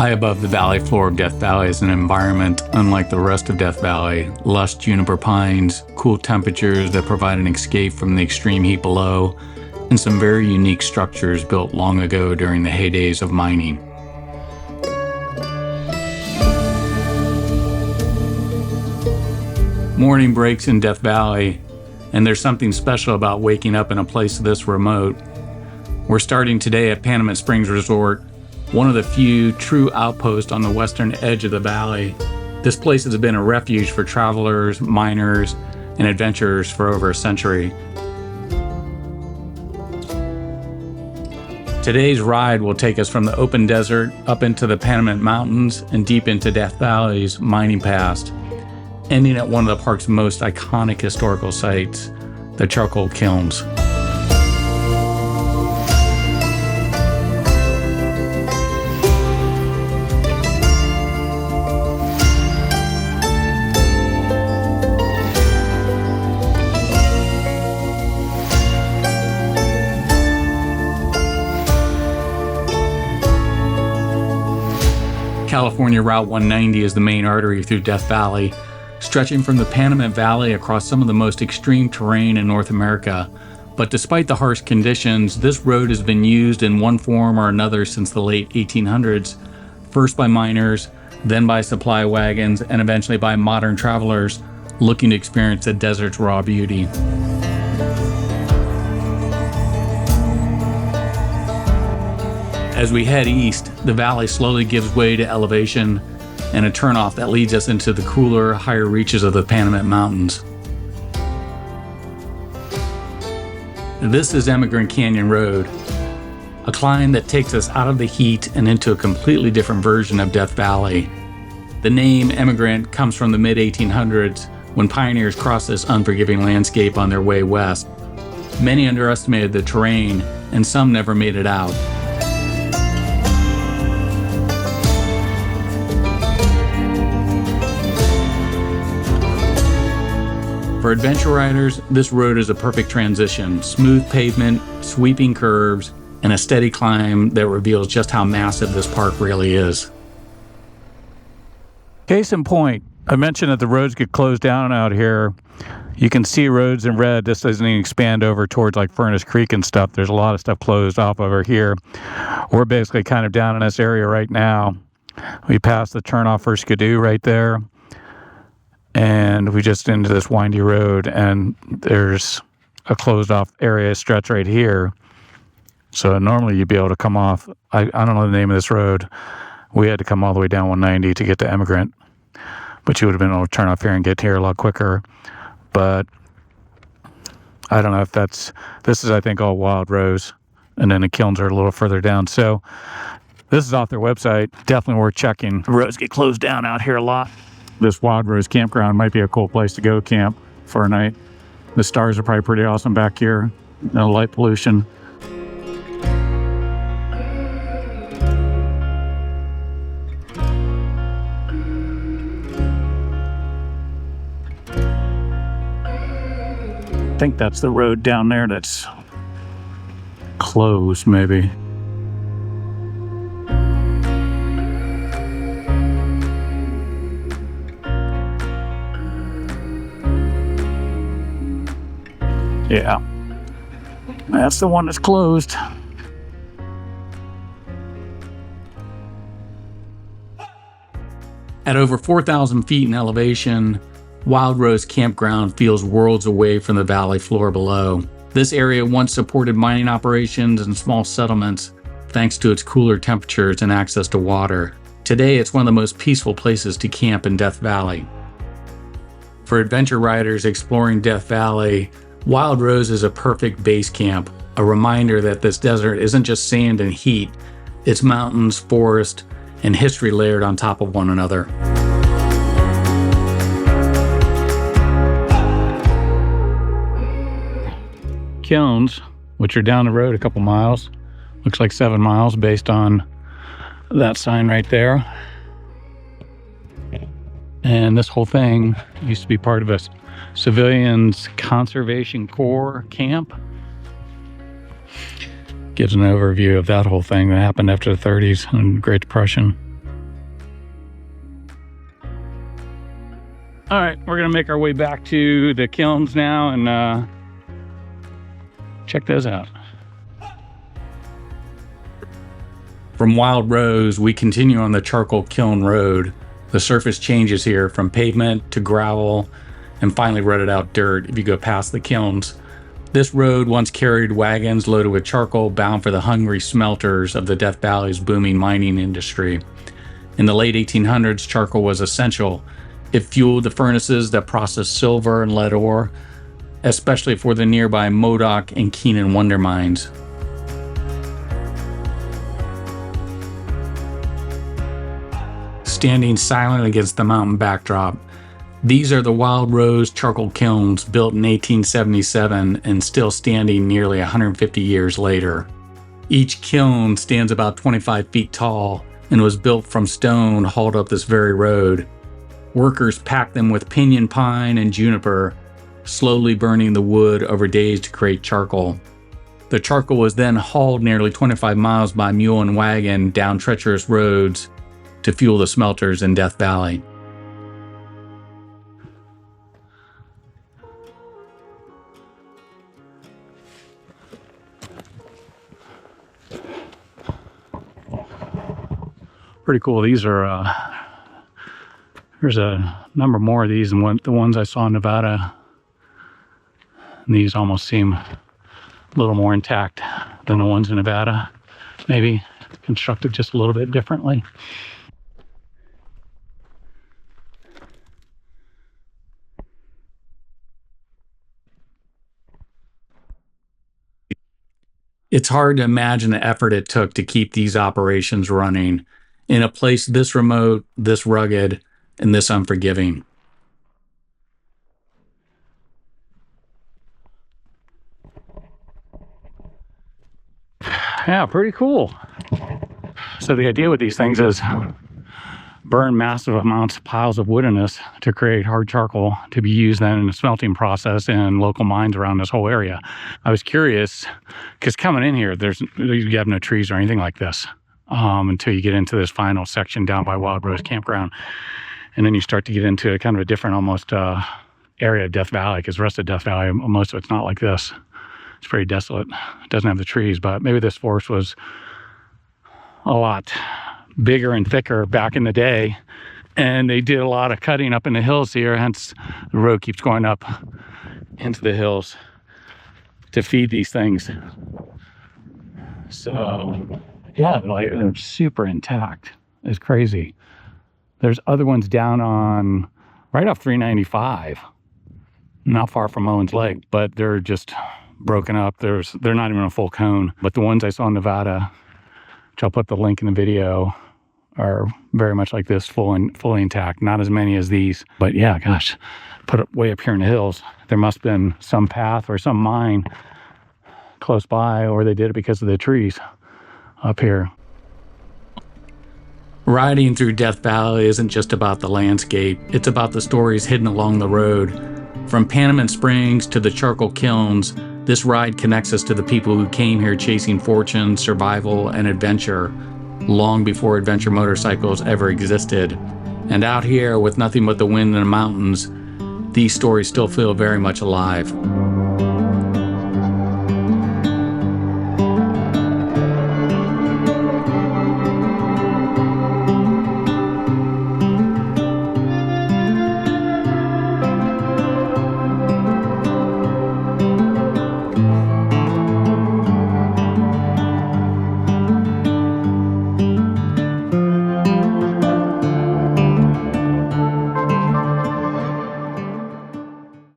High above the valley floor of Death Valley is an environment unlike the rest of Death Valley. Lush juniper pines, cool temperatures that provide an escape from the extreme heat below, and some very unique structures built long ago during the heydays of mining. Morning breaks in Death Valley, and there's something special about waking up in a place this remote. We're starting today at Panamint Springs Resort, one of the few true outposts on the western edge of the valley. This place has been a refuge for travelers, miners, and adventurers for over a century. Today's ride will take us from the open desert up into the Panamint Mountains and deep into Death Valley's mining past, ending at one of the park's most iconic historical sites, the Charcoal Kilns. California Route 190 is the main artery through Death Valley, stretching from the Panamint Valley across some of the most extreme terrain in North America. But despite the harsh conditions, this road has been used in one form or another since the late 1800s, first by miners, then by supply wagons, and eventually by modern travelers looking to experience the desert's raw beauty. As we head east, the valley slowly gives way to elevation and a turnoff that leads us into the cooler, higher reaches of the Panamint Mountains. This is Emigrant Canyon Road, a climb that takes us out of the heat and into a completely different version of Death Valley. The name Emigrant comes from the mid-1800s when pioneers crossed this unforgiving landscape on their way west. Many underestimated the terrain, and some never made it out. For adventure riders, this road is a perfect transition. Smooth pavement, sweeping curves, and a steady climb that reveals just how massive this park really is. Case in point, I mentioned that the roads get closed down out here. You can see roads in red. This doesn't even expand over towards like Furnace Creek and stuff. There's a lot of stuff closed off over here. We're basically kind of down in this area right now. We passed the turnoff for Skidoo right there. And we just into this windy road, and there's a closed off area stretch right here. So normally you'd be able to come off, I don't know the name of this road. We had to come all the way down 190 to get to Emigrant, but you would have been able to turn off here and get here a lot quicker. But I don't know if this is, I think, all Wildrose, and then the kilns are a little further down. So this is off their website. Definitely worth checking. The roads get closed down out here a lot. This Wildrose Campground might be a cool place to go camp for a night. The stars are probably pretty awesome back here. No light pollution. I think that's the road down there that's closed, maybe. Yeah, that's the one that's closed. At over 4,000 feet in elevation, Wildrose Campground feels worlds away from the valley floor below. This area once supported mining operations and small settlements, thanks to its cooler temperatures and access to water. Today, it's one of the most peaceful places to camp in Death Valley. For adventure riders exploring Death Valley, Wildrose is a perfect base camp, a reminder that this desert isn't just sand and heat, it's mountains, forest, and history layered on top of one another. Kilns, which are down the road a couple miles, looks like 7 miles based on that sign right there. And this whole thing used to be part of a Civilians Conservation Corps camp. Gives an overview of that whole thing that happened after the 30s and Great Depression. All right, we're gonna make our way back to the kilns now and check those out. From Wildrose, we continue on the Charcoal Kiln Road. The surface changes here from pavement to gravel and finally rutted out dirt if you go past the kilns. This road once carried wagons loaded with charcoal bound for the hungry smelters of the Death Valley's booming mining industry. In the late 1800s, charcoal was essential. It fueled the furnaces that processed silver and lead ore, especially for the nearby Modoc and Keenan Wonder mines. Standing silent against the mountain backdrop, these are the Wildrose Charcoal Kilns, built in 1877 and still standing nearly 150 years later. Each kiln stands about 25 feet tall and was built from stone hauled up this very road. Workers packed them with pinyon pine and juniper, slowly burning the wood over days to create charcoal. The charcoal was then hauled nearly 25 miles by mule and wagon down treacherous roads to fuel the smelters in Death Valley. Pretty cool. These are, there's a number more of these than the ones I saw in Nevada. And these almost seem a little more intact than the ones in Nevada. Maybe constructed just a little bit differently. It's hard to imagine the effort it took to keep these operations running in a place this remote, this rugged, and this unforgiving. Yeah, pretty cool. So the idea with these things is burn massive amounts of piles of wood in this to create hard charcoal to be used then in a smelting process in local mines around this whole area. I was curious because coming in here, you have no trees or anything like this until you get into this final section down by Wildrose Campground. And then you start to get into kind of a different almost area of Death Valley, because the rest of Death Valley, most of it's not like this. It's pretty desolate. It doesn't have the trees, but maybe this forest was a lot bigger and thicker back in the day, and they did a lot of cutting up in the hills here, hence the road keeps going up into the hills to feed these things. So yeah, like they're super intact. It's crazy. There's other ones down on right off 395, not far from Owens Lake, but they're just broken up. They're not even a full cone. But the ones I saw in Nevada, which I'll put the link in the video, are very much like this, fully intact. Not as many as these, but yeah, gosh, put it way up here in the hills. There must have been some path or some mine close by, or they did it because of the trees up here. Riding through Death Valley isn't just about the landscape, it's about the stories hidden along the road. From Panamint Springs to the Charcoal Kilns, this ride connects us to the people who came here chasing fortune, survival, and adventure, long before adventure motorcycles ever existed. And out here, with nothing but the wind and the mountains, these stories still feel very much alive.